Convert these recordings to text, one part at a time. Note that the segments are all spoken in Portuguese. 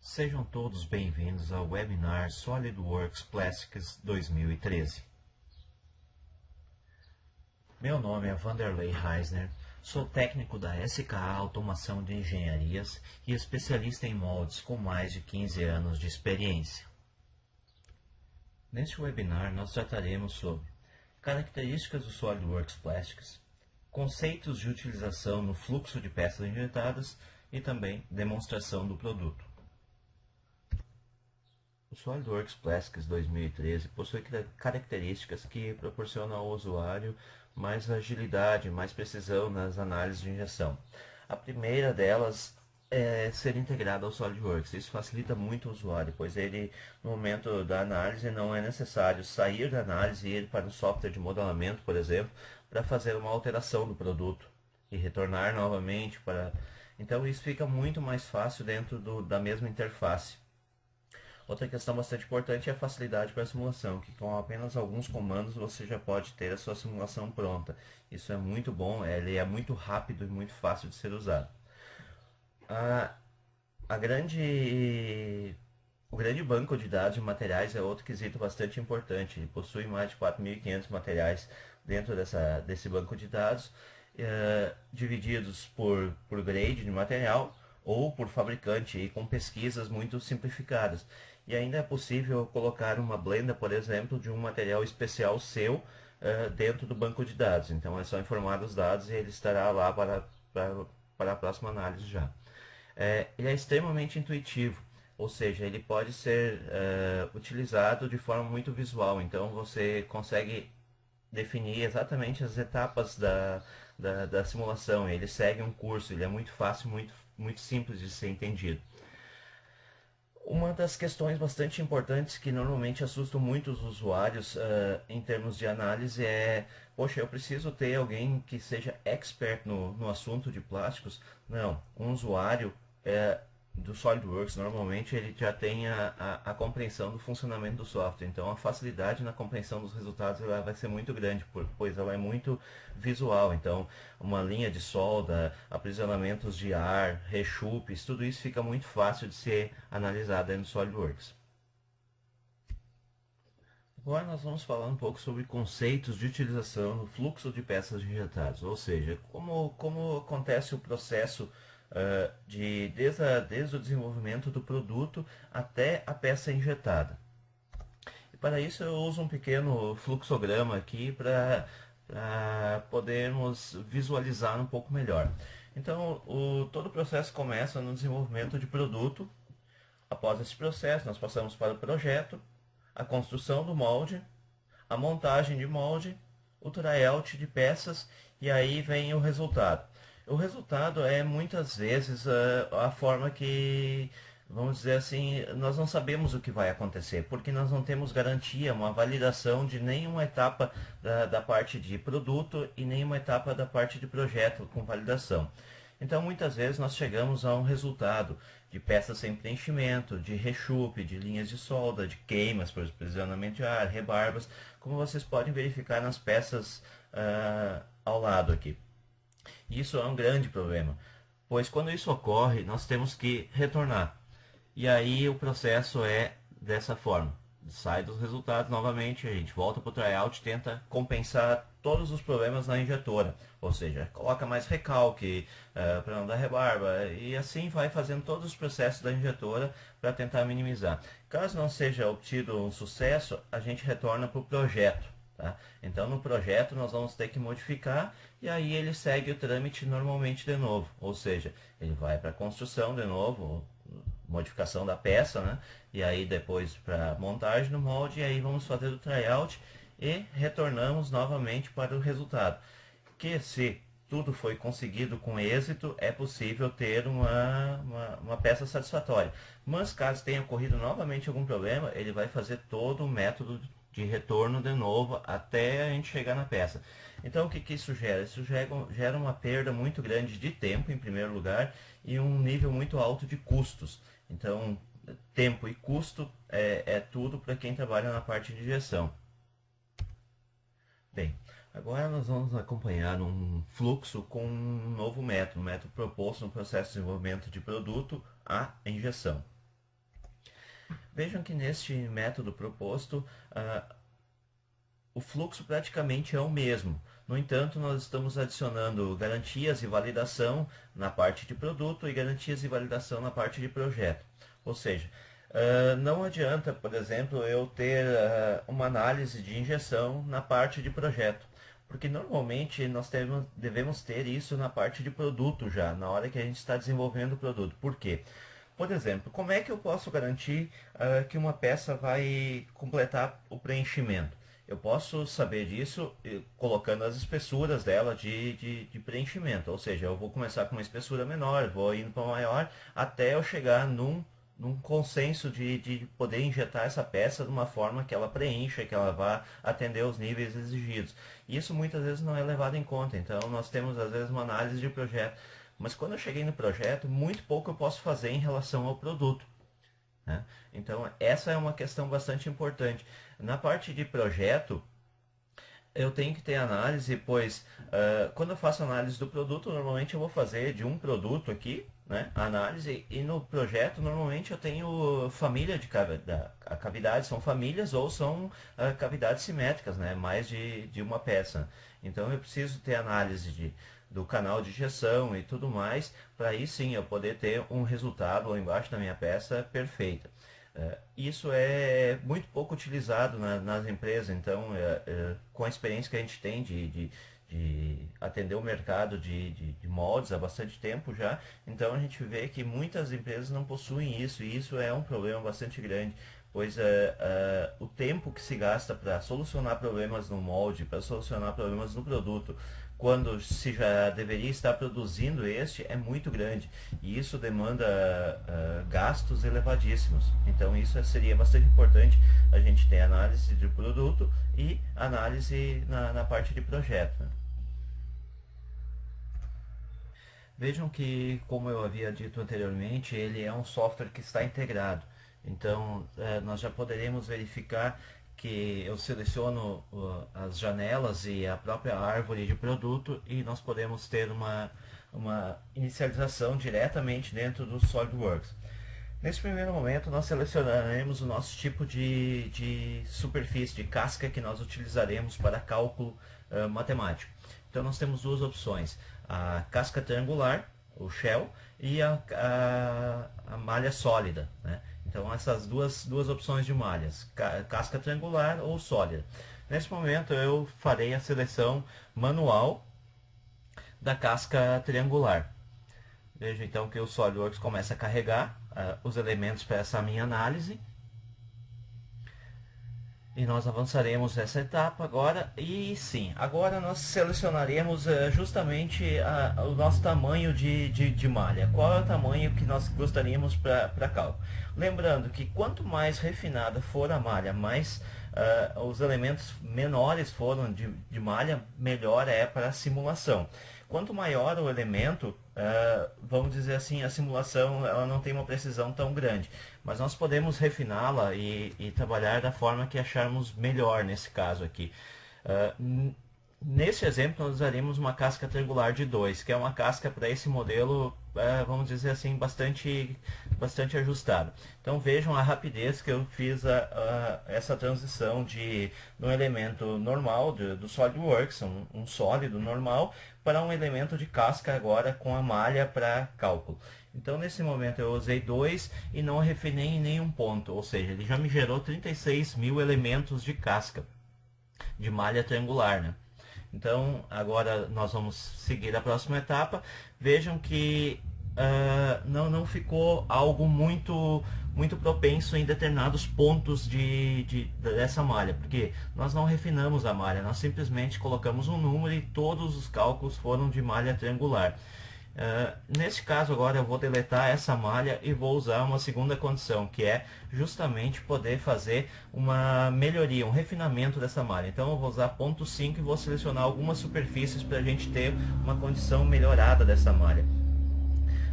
Sejam todos bem-vindos ao webinar SolidWorks Plastics 2013. Meu nome é Vanderlei Reisner, sou técnico da SKA Automação de Engenharias e especialista em moldes com mais de 15 anos de experiência. Neste webinar nós trataremos sobre características do SolidWorks Plastics, conceitos de utilização no fluxo de peças injetadas e também demonstração do produto. O SolidWorks Plastics 2013 possui características que proporcionam ao usuário mais agilidade, mais precisão nas análises de injeção. A primeira delas é ser integrado ao SolidWorks. Isso facilita muito o usuário, pois ele, no momento da análise, não é necessário sair da análise e ir para um software de modelamento, por exemplo, para fazer uma alteração do produto e retornar novamente para... Então isso fica muito mais fácil dentro da mesma interface. Outra questão bastante importante é a facilidade para a simulação, que com apenas alguns comandos você já pode ter a sua simulação pronta. Isso é muito bom, ele é muito rápido e muito fácil de ser usado. O grande banco de dados de materiais é outro quesito bastante importante. Ele possui mais de 4.500 materiais dentro desse banco de dados, divididos por grade de material ou por fabricante e com pesquisas muito simplificadas. E ainda é possível colocar uma blenda, por exemplo, de um material especial seu dentro do banco de dados. Então é só informar os dados e ele estará lá para a próxima análise já. Ele é extremamente intuitivo, ou seja, ele pode ser utilizado de forma muito visual. Então você consegue definir exatamente as etapas da simulação. Ele segue um curso, ele é muito fácil, muito simples de ser entendido. Uma das questões bastante importantes que normalmente assustam muito os usuários em termos de análise é: poxa, eu preciso ter alguém que seja expert no assunto de plásticos? Não, um usuário do SolidWorks normalmente ele já tem a compreensão do funcionamento do software, então a facilidade na compreensão dos resultados ela vai ser muito grande, pois ela é muito visual. Então uma linha de solda, aprisionamentos de ar, rechupes, tudo isso fica muito fácil de ser analisado aí no SolidWorks. Agora nós vamos falar um pouco sobre conceitos de utilização no fluxo de peças injetadas, ou seja, como acontece o processo desde o desenvolvimento do produto até a peça injetada. E para isso eu uso um pequeno fluxograma aqui para podermos visualizar um pouco melhor. Então todo o processo começa no desenvolvimento de produto. Após esse processo nós passamos para o projeto, a construção do molde, a montagem de molde, o tryout de peças e aí vem o resultado. O resultado é muitas vezes a forma que, vamos dizer assim, nós não sabemos o que vai acontecer, porque nós não temos garantia, uma validação de nenhuma etapa da parte de produto e nenhuma etapa da parte de projeto com validação. Então muitas vezes nós chegamos a um resultado de peças sem preenchimento, de rechupe, de linhas de solda, de queimas por aprisionamento de ar, rebarbas, como vocês podem verificar nas peças ao lado aqui. Isso é um grande problema, pois quando isso ocorre, nós temos que retornar. E aí o processo é dessa forma. Sai dos resultados novamente, a gente volta para o tryout, tenta compensar todos os problemas na injetora. Ou seja, coloca mais recalque para não dar rebarba e assim vai fazendo todos os processos da injetora para tentar minimizar. Caso não seja obtido um sucesso, a gente retorna para o projeto. Tá? Então no projeto nós vamos ter que modificar e aí ele segue o trâmite normalmente de novo. Ou seja, ele vai para a construção de novo, modificação da peça, né? E aí depois para montagem no molde, e aí vamos fazer o tryout e retornamos novamente para o resultado. Que se tudo foi conseguido com êxito, é possível ter uma peça satisfatória. Mas caso tenha ocorrido novamente algum problema, ele vai fazer todo o método de retorno de novo até a gente chegar na peça. Então o que isso gera? Isso gera uma perda muito grande de tempo, em primeiro lugar, e um nível muito alto de custos. Então, tempo e custo é tudo para quem trabalha na parte de injeção. Bem, agora nós vamos acompanhar um fluxo com um novo método, um método proposto no processo de desenvolvimento de produto, a injeção. Vejam que neste método proposto, o fluxo praticamente é o mesmo. No entanto, nós estamos adicionando garantias e validação na parte de produto e garantias e validação na parte de projeto. Ou seja, não adianta, por exemplo, eu ter uma análise de injeção na parte de projeto, porque normalmente nós devemos ter isso na parte de produto já, na hora que a gente está desenvolvendo o produto. Por quê? Por exemplo, como é que eu posso garantir que uma peça vai completar o preenchimento? Eu posso saber disso colocando as espessuras dela de preenchimento, ou seja, eu vou começar com uma espessura menor, vou indo para maior, até eu chegar num consenso de poder injetar essa peça de uma forma que ela preencha, que ela vá atender os níveis exigidos. Isso muitas vezes não é levado em conta, então nós temos às vezes uma análise de projeto, mas quando eu cheguei no projeto, muito pouco eu posso fazer em relação ao produto, né? Então essa é uma questão bastante importante. Na parte de projeto, eu tenho que ter análise, pois quando eu faço análise do produto, normalmente eu vou fazer de um produto aqui, né, a análise, e no projeto normalmente eu tenho família de cavidades, são famílias ou são cavidades simétricas, né, mais de uma peça. Então eu preciso ter análise do canal de injeção e tudo mais, para aí sim eu poder ter um resultado lá embaixo da minha peça perfeita. Isso é muito pouco utilizado nas empresas, então, com a experiência que a gente tem de atender o mercado de moldes há bastante tempo já, então a gente vê que muitas empresas não possuem isso, e isso é um problema bastante grande, pois o tempo que se gasta para solucionar problemas no molde, para solucionar problemas no produto, quando se já deveria estar produzindo este, é muito grande. E isso demanda gastos elevadíssimos. Então isso seria bastante importante a gente ter análise de produto e análise na parte de projeto, né? Vejam que, como eu havia dito anteriormente, ele é um software que está integrado. Então, nós já poderemos verificar que eu seleciono as janelas e a própria árvore de produto e nós podemos ter uma inicialização diretamente dentro do SolidWorks. Nesse primeiro momento, nós selecionaremos o nosso tipo de superfície, de casca que nós utilizaremos para cálculo matemático. Então, nós temos duas opções: a casca triangular, o shell, e a malha sólida, né? Então, essas duas opções de malhas, casca triangular ou sólida. Nesse momento, eu farei a seleção manual da casca triangular. Veja então que o SolidWorks começa a carregar os elementos para essa minha análise. E nós avançaremos essa etapa agora. E sim, agora nós selecionaremos justamente o nosso tamanho de malha. Qual é o tamanho que nós gostaríamos para cálculo. Lembrando que quanto mais refinada for a malha, mais os elementos menores foram de malha, melhor é para a simulação. Quanto maior o elemento, vamos dizer assim, a simulação ela não tem uma precisão tão grande, mas nós podemos refiná-la e trabalhar da forma que acharmos melhor nesse caso aqui. Nesse exemplo, nós usaremos uma casca triangular de 2, que é uma casca para esse modelo, vamos dizer assim, bastante ajustada. Então vejam a rapidez que eu fiz essa transição de um elemento normal do SolidWorks, um sólido normal, para um elemento de casca agora com a malha para cálculo. Então nesse momento eu usei 2 e não refinei em nenhum ponto, ou seja, ele já me gerou 36 mil elementos de casca, de malha triangular, né? Então, agora nós vamos seguir a próxima etapa. Vejam que não ficou algo muito propenso em determinados pontos dessa malha, porque nós não refinamos a malha, nós simplesmente colocamos um número e todos os cálculos foram de malha triangular. Nesse caso agora eu vou deletar essa malha e vou usar uma segunda condição, que é justamente poder fazer uma melhoria, um refinamento dessa malha. Então eu vou usar ponto 5 e vou selecionar algumas superfícies para a gente ter uma condição melhorada dessa malha.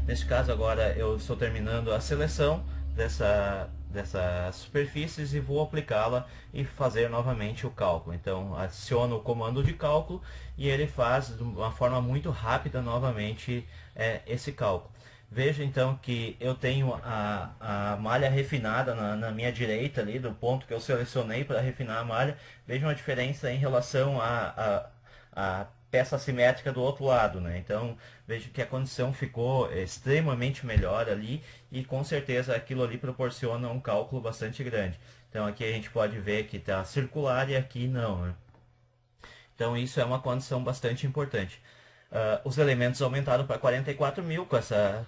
Nesse caso agora eu estou terminando a seleção dessas superfícies e vou aplicá-la e fazer novamente o cálculo. Então adiciono o comando de cálculo e ele faz de uma forma muito rápida novamente esse cálculo. Veja então que eu tenho a malha refinada na minha direita ali, do ponto que eu selecionei para refinar a malha. Vejam a diferença em relação à peça assimétrica do outro lado, né? Então vejo que a condição ficou extremamente melhor ali e com certeza aquilo ali proporciona um cálculo bastante grande. Então aqui a gente pode ver que está circular e aqui não, né? Então isso é uma condição bastante importante. Os elementos aumentaram para 44.000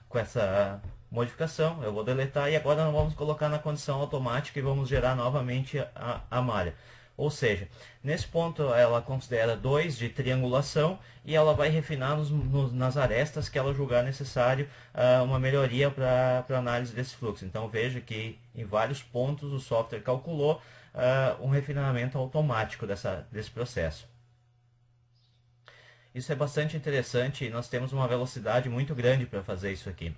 com essa modificação. Eu vou deletar e agora nós vamos colocar na condição automática e vamos gerar novamente a malha. Ou seja, nesse ponto ela considera 2 de triangulação e ela vai refinar nas arestas que ela julgar necessário uma melhoria para análise desse fluxo. Então veja que em vários pontos o software calculou um refinamento automático desse processo. Isso é bastante interessante e nós temos uma velocidade muito grande para fazer isso aqui.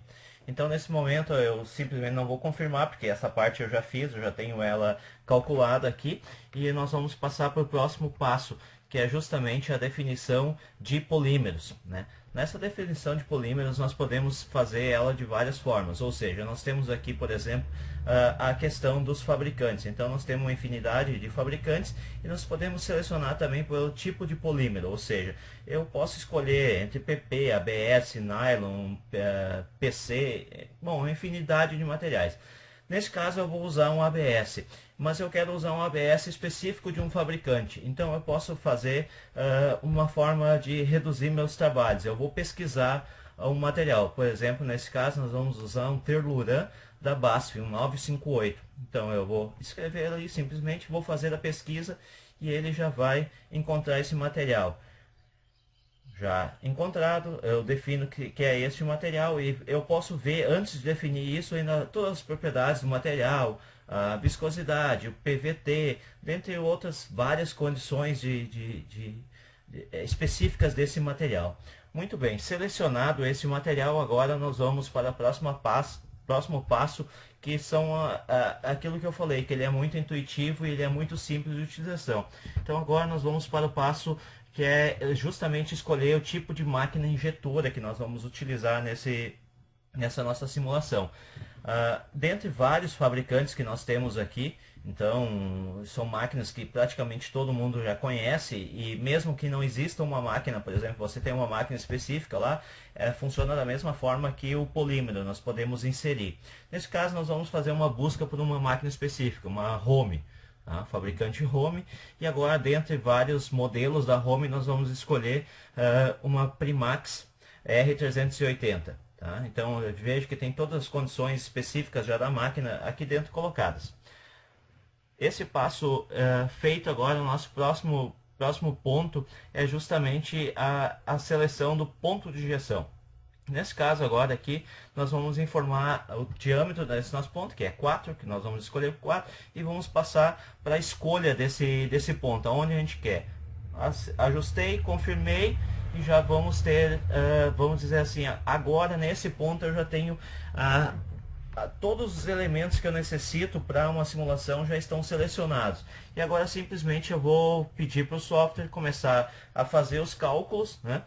Então nesse momento eu simplesmente não vou confirmar, porque essa parte eu já fiz, eu já tenho ela calculada aqui. E nós vamos passar para o próximo passo, que é justamente a definição de polímeros, né? Nessa definição de polímeros nós podemos fazer ela de várias formas, ou seja, nós temos aqui, por exemplo, a questão dos fabricantes. Então nós temos uma infinidade de fabricantes e nós podemos selecionar também pelo tipo de polímero, ou seja, eu posso escolher entre PP, ABS, nylon, PC, bom, uma infinidade de materiais. Nesse caso eu vou usar um ABS, mas eu quero usar um ABS específico de um fabricante. Então eu posso fazer uma forma de reduzir meus trabalhos. Eu vou pesquisar um material. Por exemplo, nesse caso nós vamos usar um Terluran da BASF, um 958. Então eu vou escrever ali, simplesmente vou fazer a pesquisa e ele já vai encontrar esse material. Já encontrado, eu defino que é este material e eu posso ver, antes de definir isso, ainda todas as propriedades do material, a viscosidade, o PVT, dentre outras várias condições específicas desse material. Muito bem, selecionado esse material, agora nós vamos para o próximo passo, que são aquilo que eu falei, que ele é muito intuitivo e ele é muito simples de utilização. Então agora nós vamos para o passo que é justamente escolher o tipo de máquina injetora que nós vamos utilizar nessa nossa simulação. Dentre vários fabricantes que nós temos aqui, então são máquinas que praticamente todo mundo já conhece, e mesmo que não exista uma máquina, por exemplo, você tem uma máquina específica lá, funciona da mesma forma que o polímero, nós podemos inserir. Nesse caso nós vamos fazer uma busca por uma máquina específica, uma Home. Fabricante Home, e agora dentre vários modelos da Home nós vamos escolher uma Primax R380. Então eu vejo que tem todas as condições específicas já da máquina aqui dentro colocadas. Esse passo feito agora, o nosso próximo ponto é justamente a seleção do ponto de injeção. Nesse caso agora aqui, nós vamos informar o diâmetro desse nosso ponto, que é 4, que nós vamos escolher 4, e vamos passar para a escolha desse ponto, aonde a gente quer. Ajustei, confirmei, e já vamos ter, vamos dizer assim, agora nesse ponto eu já tenho todos os elementos que eu necessito para uma simulação já estão selecionados. E agora simplesmente eu vou pedir para o software começar a fazer os cálculos, né,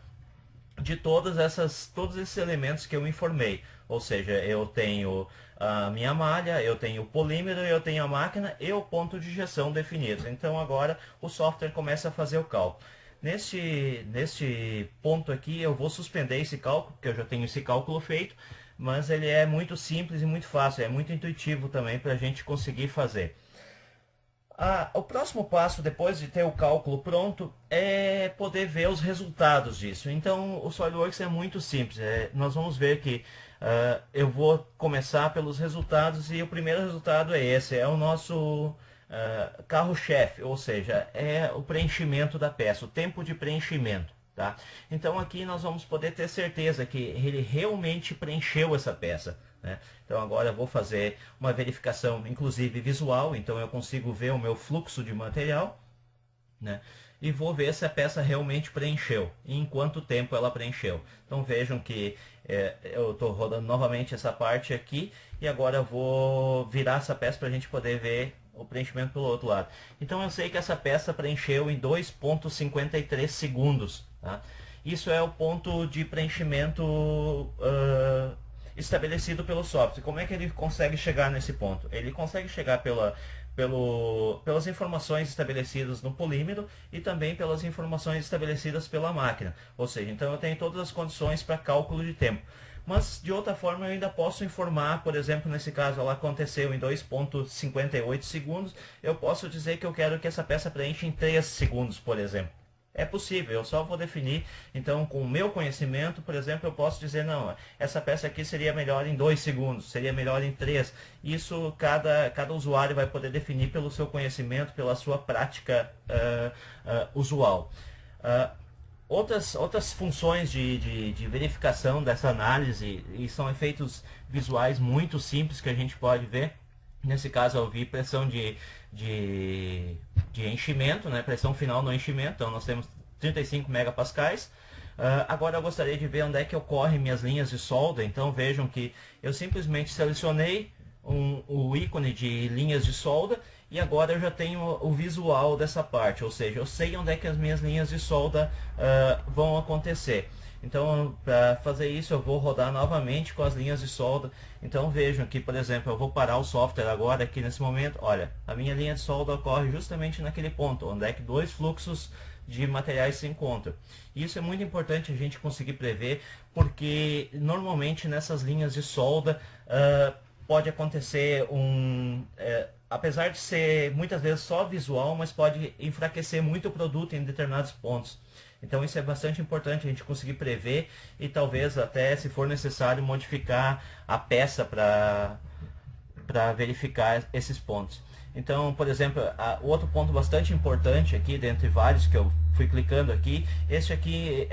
de todos esses elementos que eu informei. Ou seja, eu tenho a minha malha, eu tenho o polímero, eu tenho a máquina e o ponto de injeção definidos. Então agora o software começa a fazer o cálculo. Neste ponto aqui eu vou suspender esse cálculo, porque eu já tenho esse cálculo feito, mas ele é muito simples e muito fácil, é muito intuitivo também para a gente conseguir fazer. O próximo passo, depois de ter o cálculo pronto, é poder ver os resultados disso. Então, o SolidWorks é muito simples. Nós vamos ver que eu vou começar pelos resultados e o primeiro resultado é esse. É o nosso carro-chefe, ou seja, é o preenchimento da peça, o tempo de preenchimento. Tá? Então, aqui nós vamos poder ter certeza que ele realmente preencheu essa peça. Né? Então agora eu vou fazer uma verificação, inclusive visual, então eu consigo ver o meu fluxo de material, né? E vou ver se a peça realmente preencheu, e em quanto tempo ela preencheu. Então vejam que eu estou rodando novamente essa parte aqui, e agora eu vou virar essa peça para a gente poder ver o preenchimento pelo outro lado. Então eu sei que essa peça preencheu em 2,53 segundos. Tá? Isso é o ponto de preenchimento estabelecido pelo software. Como é que ele consegue chegar nesse ponto? Ele consegue chegar pelas informações estabelecidas no polímero e também pelas informações estabelecidas pela máquina. Ou seja, então eu tenho todas as condições para cálculo de tempo. Mas, de outra forma, eu ainda posso informar, por exemplo, nesse caso, ela aconteceu em 2,58 segundos, eu posso dizer que eu quero que essa peça preencha em 3 segundos, por exemplo. É possível, eu só vou definir, então, com o meu conhecimento, por exemplo, eu posso dizer, não, essa peça aqui seria melhor em 2 segundos, seria melhor em 3. Isso cada usuário vai poder definir pelo seu conhecimento, pela sua prática usual. Outras funções de verificação dessa análise, e são efeitos visuais muito simples que a gente pode ver. Nesse caso eu vi pressão de enchimento, né? Pressão final no enchimento, então nós temos 35 megapascais. Agora eu gostaria de ver onde é que ocorrem minhas linhas de solda, então vejam que eu simplesmente selecionei o ícone de linhas de solda e agora eu já tenho o visual dessa parte, ou seja, eu sei onde é que as minhas linhas de solda vão acontecer. Então, para fazer isso, eu vou rodar novamente com as linhas de solda. Então, vejam aqui, por exemplo, eu vou parar o software agora, aqui nesse momento. Olha, a minha linha de solda ocorre justamente naquele ponto, onde é que dois fluxos de materiais se encontram. Isso é muito importante a gente conseguir prever, porque normalmente nessas linhas de solda pode acontecer apesar de ser muitas vezes só visual, mas pode enfraquecer muito o produto em determinados pontos. Então isso é bastante importante a gente conseguir prever e talvez até, se for necessário, modificar a peça para verificar esses pontos. Então, por exemplo, outro ponto bastante importante aqui, dentre vários que eu fui clicando aqui, este aqui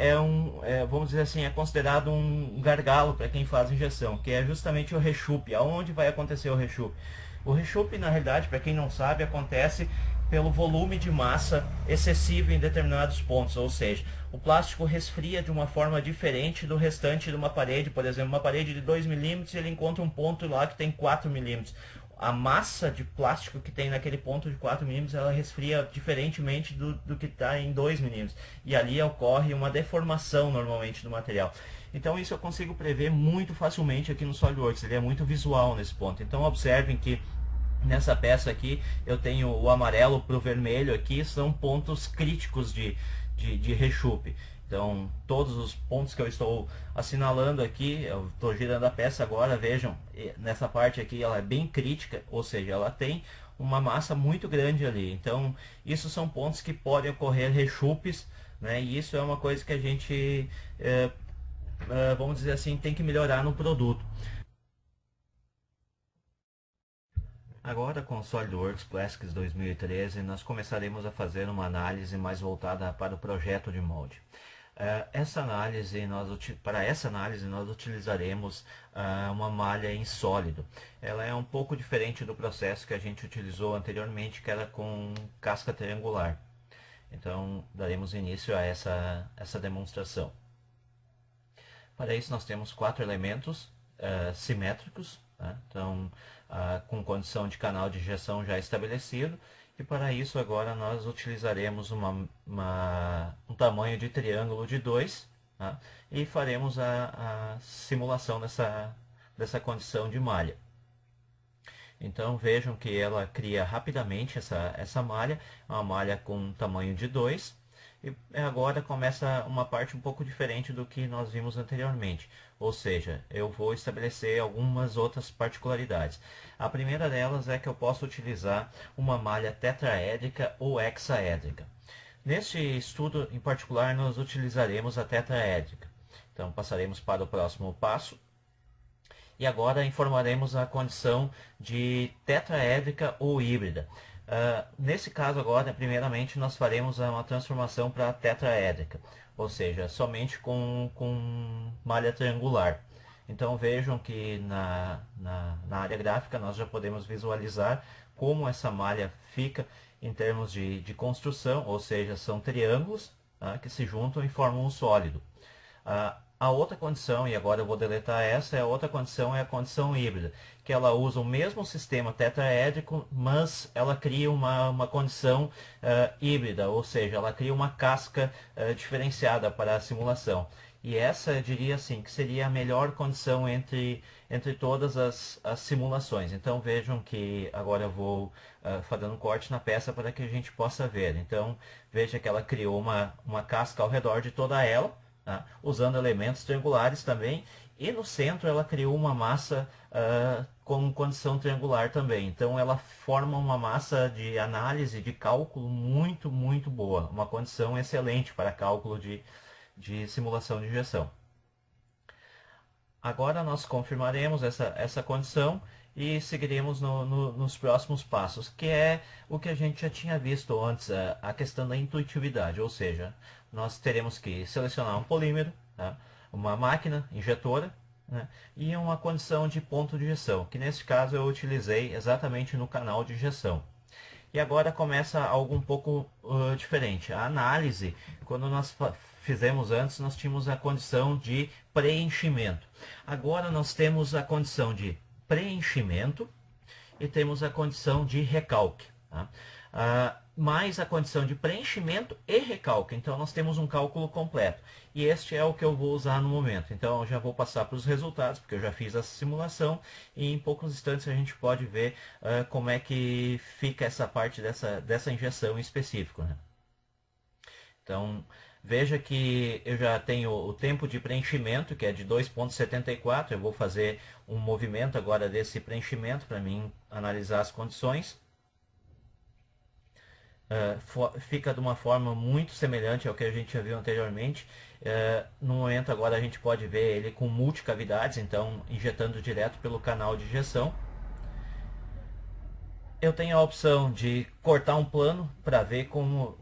vamos dizer assim, é considerado um gargalo para quem faz injeção, que é justamente o rechupe. Aonde vai acontecer o rechupe? O rechupe, na realidade, para quem não sabe, acontece pelo volume de massa excessivo em determinados pontos, ou seja, o plástico resfria de uma forma diferente do restante de uma parede. Por exemplo, uma parede de 2 milímetros, ele encontra um ponto lá que tem 4 milímetros. A massa de plástico que tem naquele ponto de 4 milímetros, ela resfria diferentemente do que está em 2 milímetros. E ali ocorre uma deformação normalmente do material. Então isso eu consigo prever muito facilmente aqui no SolidWorks, ele é muito visual nesse ponto. Então observem que nessa peça aqui eu tenho o amarelo para o vermelho aqui, são pontos críticos de rechupe. Então todos os pontos que eu estou assinalando aqui, eu estou girando a peça agora, vejam, nessa parte aqui ela é bem crítica, ou seja, ela tem uma massa muito grande ali. Então isso são pontos que podem ocorrer rechupes, né? E isso é uma coisa que a gente, vamos dizer assim, tem que melhorar no produto. Agora com o SolidWorks Classics 2013, nós começaremos a fazer uma análise mais voltada para o projeto de molde. Para essa análise nós utilizaremos uma malha em sólido. Ela é um pouco diferente do processo que a gente utilizou anteriormente, que era com casca triangular. Então daremos início a essa demonstração. Para isso nós temos 4 elementos simétricos, tá? Então com condição de canal de injeção já estabelecido, e para isso agora nós utilizaremos um tamanho de triângulo de 2, tá? E faremos a simulação dessa condição de malha. Então vejam que ela cria rapidamente essa malha, uma malha com tamanho de 2. E agora começa uma parte um pouco diferente do que nós vimos anteriormente. Ou seja, eu vou estabelecer algumas outras particularidades. A primeira delas é que eu posso utilizar uma malha tetraédrica ou hexaédrica. Neste estudo em particular, nós utilizaremos a tetraédrica. Então passaremos para o próximo passo. E agora informaremos a condição de tetraédrica ou híbrida. Nesse caso agora, primeiramente, nós faremos uma transformação para tetraédrica, ou seja, somente com malha triangular. Então vejam que na área gráfica nós já podemos visualizar como essa malha fica em termos de construção, ou seja, são triângulos, tá, que se juntam e formam um sólido. A outra condição, e agora eu vou deletar essa, a outra condição é a condição híbrida, que ela usa o mesmo sistema tetraédrico, mas ela cria uma condição híbrida, ou seja, ela cria uma casca diferenciada para a simulação. E essa eu diria assim, que seria a melhor condição entre todas as simulações. Então vejam que agora eu vou fazendo um corte na peça para que a gente possa ver. Então veja que ela criou uma casca ao redor de toda ela, tá? Usando elementos triangulares também. E no centro ela criou uma massa com condição triangular também. Então ela forma uma massa de análise, de cálculo muito, muito boa. Uma condição excelente para cálculo de simulação de injeção. Agora nós confirmaremos essa condição e seguiremos nos próximos passos, que é o que a gente já tinha visto antes, a questão da intuitividade, ou seja, nós teremos que selecionar um polímero, tá? Uma máquina injetora, né? E uma condição de ponto de injeção, que nesse caso eu utilizei exatamente no canal de injeção. E agora começa algo um pouco diferente. A análise, quando nós fizemos antes, nós tínhamos a condição de preenchimento. Agora nós temos a condição de preenchimento e temos a condição de recalque. Tá? Mais a condição de preenchimento e recalque. Então nós temos um cálculo completo. E este é o que eu vou usar no momento. Então eu já vou passar para os resultados, porque eu já fiz essa simulação. E em poucos instantes a gente pode ver como é que fica essa parte dessa injeção em específico. Né? Então veja que eu já tenho o tempo de preenchimento, que é de 2,74. Eu vou fazer um movimento agora desse preenchimento para mim analisar as condições. Fica de uma forma muito semelhante ao que a gente já viu anteriormente. No momento agora a gente pode ver ele com multicavidades, então injetando direto pelo canal de injeção. Eu tenho a opção de cortar um plano para ver como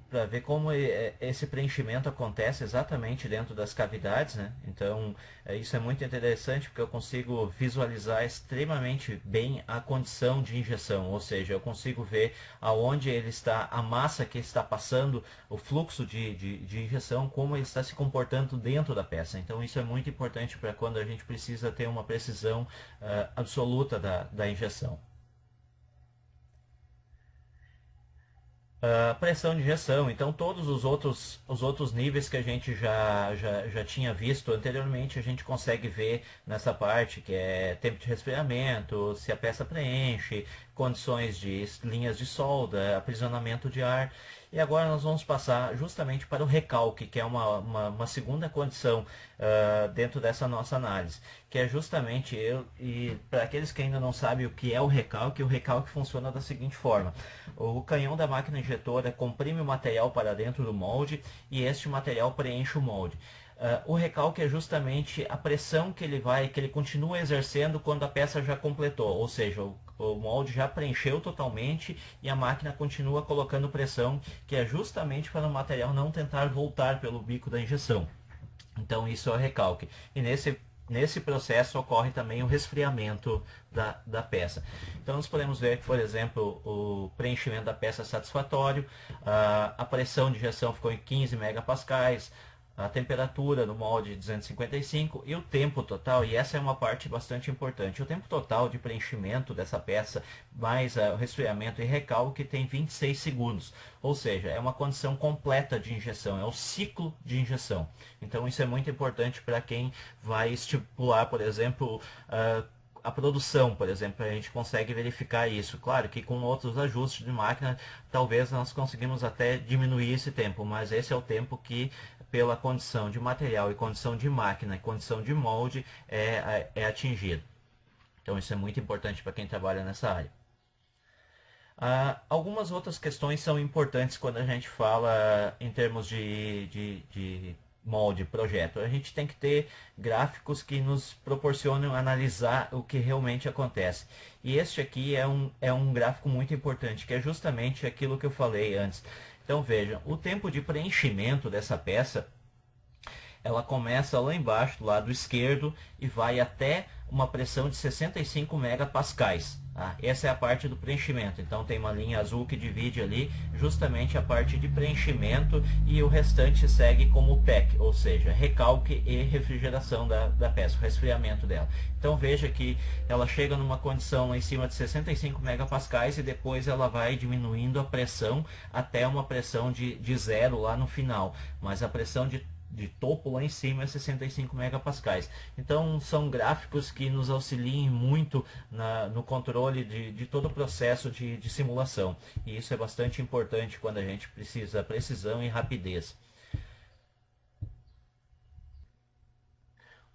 esse preenchimento acontece exatamente dentro das cavidades, né? Então isso é muito interessante porque eu consigo visualizar extremamente bem a condição de injeção, ou seja, eu consigo ver aonde ele está, a massa que está passando, o fluxo de injeção, como ele está se comportando dentro da peça. Então isso é muito importante para quando a gente precisa ter uma precisão absoluta da injeção. Pressão de injeção, então todos os outros níveis que a gente já tinha visto anteriormente, a gente consegue ver nessa parte, que é tempo de resfriamento, se a peça preenche, condições de linhas de solda, aprisionamento de ar. E agora nós vamos passar justamente para o recalque, que é uma segunda condição dentro dessa nossa análise, que é justamente e para aqueles que ainda não sabem o que é o recalque funciona da seguinte forma: o canhão da máquina injetora comprime o material para dentro do molde e este material preenche o molde. O recalque é justamente a pressão que ele continua exercendo quando a peça já completou, ou seja, o molde já preencheu totalmente e a máquina continua colocando pressão, que é justamente para o material não tentar voltar pelo bico da injeção. Então isso é o recalque. E nesse processo ocorre também o resfriamento da peça. Então nós podemos ver que, por exemplo, o preenchimento da peça é satisfatório, a pressão de injeção ficou em 15 megapascais, a temperatura no molde 255 e o tempo total, e essa é uma parte bastante importante, o tempo total de preenchimento dessa peça, mais o resfriamento e recalque tem 26 segundos, ou seja, é uma condição completa de injeção, é o ciclo de injeção. Então isso é muito importante para quem vai estipular, por exemplo, a produção, por exemplo, a gente consegue verificar isso. Claro que com outros ajustes de máquina, talvez nós conseguimos até diminuir esse tempo, mas esse é o tempo que, pela condição de material e condição de máquina e condição de molde, é atingido. Então isso é muito importante para quem trabalha nessa área. Algumas outras questões são importantes quando a gente fala em termos de molde, projeto. A gente tem que ter gráficos que nos proporcionam analisar o que realmente acontece. E este aqui é um gráfico muito importante, que é justamente aquilo que eu falei antes. Então vejam, o tempo de preenchimento dessa peça, ela começa lá embaixo, do lado esquerdo, e vai até uma pressão de 65 megapascais. Tá? Essa é a parte do preenchimento. Então tem uma linha azul que divide ali justamente a parte de preenchimento e o restante segue como PEC, ou seja, recalque e refrigeração da peça, o resfriamento dela. Então veja que ela chega numa condição lá em cima de 65 megapascais e depois ela vai diminuindo a pressão até uma pressão de zero lá no final. Mas a pressão de topo lá em cima é 65 megapascais. Então são gráficos que nos auxiliam muito no controle de todo o processo de simulação. E isso é bastante importante quando a gente precisa precisão e rapidez.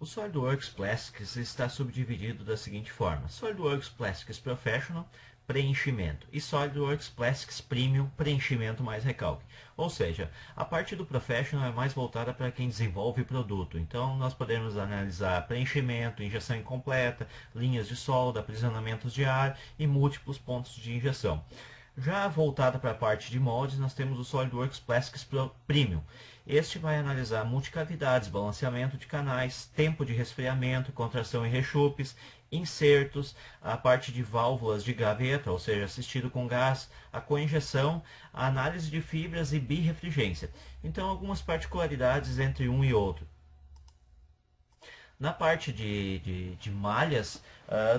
O SolidWorks Plastics está subdividido da seguinte forma: SolidWorks Plastics Professional, preenchimento, e SolidWorks Plastics Premium, preenchimento mais recalque. Ou seja, a parte do Professional é mais voltada para quem desenvolve produto. Então nós podemos analisar preenchimento, injeção incompleta, linhas de solda, aprisionamentos de ar e múltiplos pontos de injeção. Já voltada para a parte de moldes, nós temos o SolidWorks Plastics Premium. Este vai analisar multicavidades, balanceamento de canais, tempo de resfriamento, contração e rechupes, insertos, a parte de válvulas de gaveta, ou seja, assistido com gás, a coinjeção, a análise de fibras e birrefrigência. Então, algumas particularidades entre um e outro. Na parte de malhas,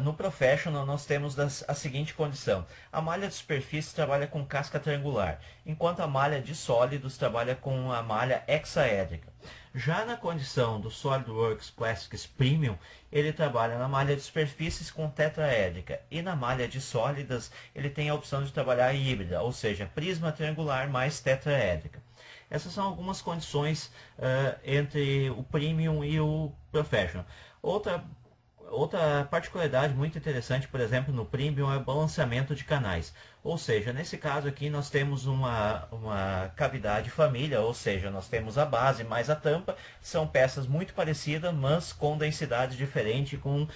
no Professional nós temos a seguinte condição. A malha de superfície trabalha com casca triangular, enquanto a malha de sólidos trabalha com a malha hexaédrica. Já na condição do SolidWorks Plastics Premium, ele trabalha na malha de superfícies com tetraédrica, e na malha de sólidas ele tem a opção de trabalhar híbrida, ou seja, prisma triangular mais tetraédrica. Essas são algumas condições entre o Premium e o Professional. Outra particularidade muito interessante, por exemplo, no Premium é o balanceamento de canais. Ou seja, nesse caso aqui nós temos uma cavidade família, ou seja, nós temos a base mais a tampa, são peças muito parecidas, mas com densidade diferente, com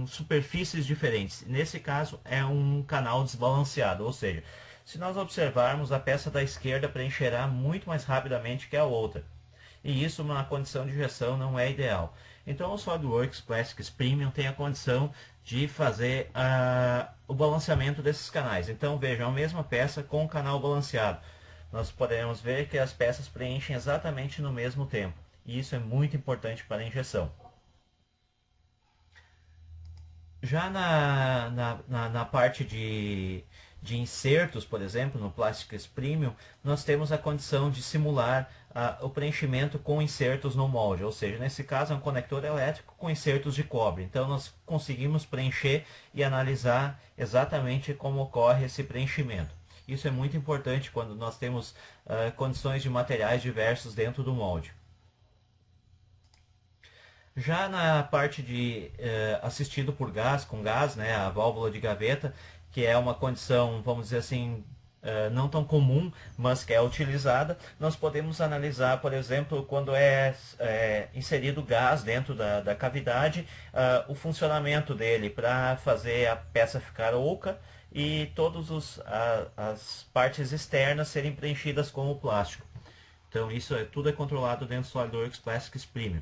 superfícies diferentes. Nesse caso é um canal desbalanceado, ou seja, se nós observarmos, a peça da esquerda preencherá muito mais rapidamente que a outra. E isso na condição de injeção não é ideal. Então o SolidWorks Plastics Premium tem a condição de fazer o balanceamento desses canais. Então vejam, a mesma peça com o canal balanceado. Nós podemos ver que as peças preenchem exatamente no mesmo tempo. E isso é muito importante para a injeção. Já na parte de insertos, por exemplo, no Plastics Premium, nós temos a condição de simular o preenchimento com insertos no molde, ou seja, nesse caso é um conector elétrico com insertos de cobre. Então nós conseguimos preencher e analisar exatamente como ocorre esse preenchimento. Isso é muito importante quando nós temos condições de materiais diversos dentro do molde. Já na parte de assistido por gás, com gás, né, a válvula de gaveta, que é uma condição, vamos dizer assim, não tão comum, mas que é utilizada, nós podemos analisar, por exemplo, quando é inserido gás dentro da cavidade, o funcionamento dele para fazer a peça ficar oca e todas as partes externas serem preenchidas com o plástico. Então isso tudo é controlado dentro do SolidWorks Plastics Premium.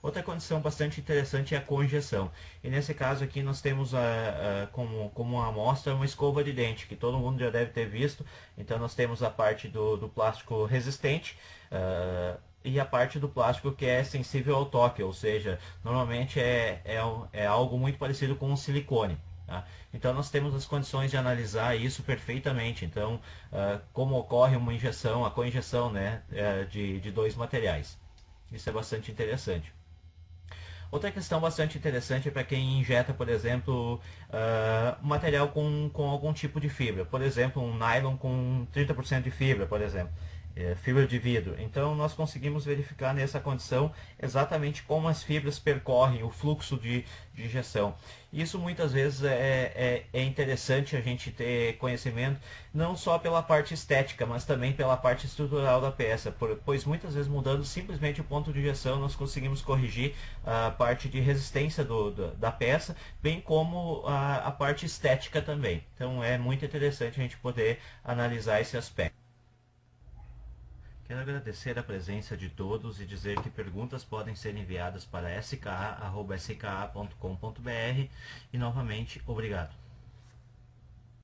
Outra condição bastante interessante é a coinjeção. E nesse caso aqui nós temos como uma amostra uma escova de dente, que todo mundo já deve ter visto. Então nós temos a parte do plástico resistente e a parte do plástico que é sensível ao toque, ou seja, normalmente é algo muito parecido com um silicone. Tá? Então nós temos as condições de analisar isso perfeitamente. Então, como ocorre uma injeção, a coinjeção, né, de dois materiais. Isso é bastante interessante. Outra questão bastante interessante é para quem injeta, por exemplo, material com algum tipo de fibra. Por exemplo, um nylon com 30% de fibra, por exemplo. Fibra de vidro. Então nós conseguimos verificar nessa condição exatamente como as fibras percorrem o fluxo de injeção. Isso muitas vezes é interessante a gente ter conhecimento, não só pela parte estética, mas também pela parte estrutural da peça, pois muitas vezes mudando simplesmente o ponto de injeção nós conseguimos corrigir a parte de resistência da peça, bem como a parte estética também. Então é muito interessante a gente poder analisar esse aspecto. Quero agradecer a presença de todos e dizer que perguntas podem ser enviadas para ska@ska.com.br e novamente, obrigado.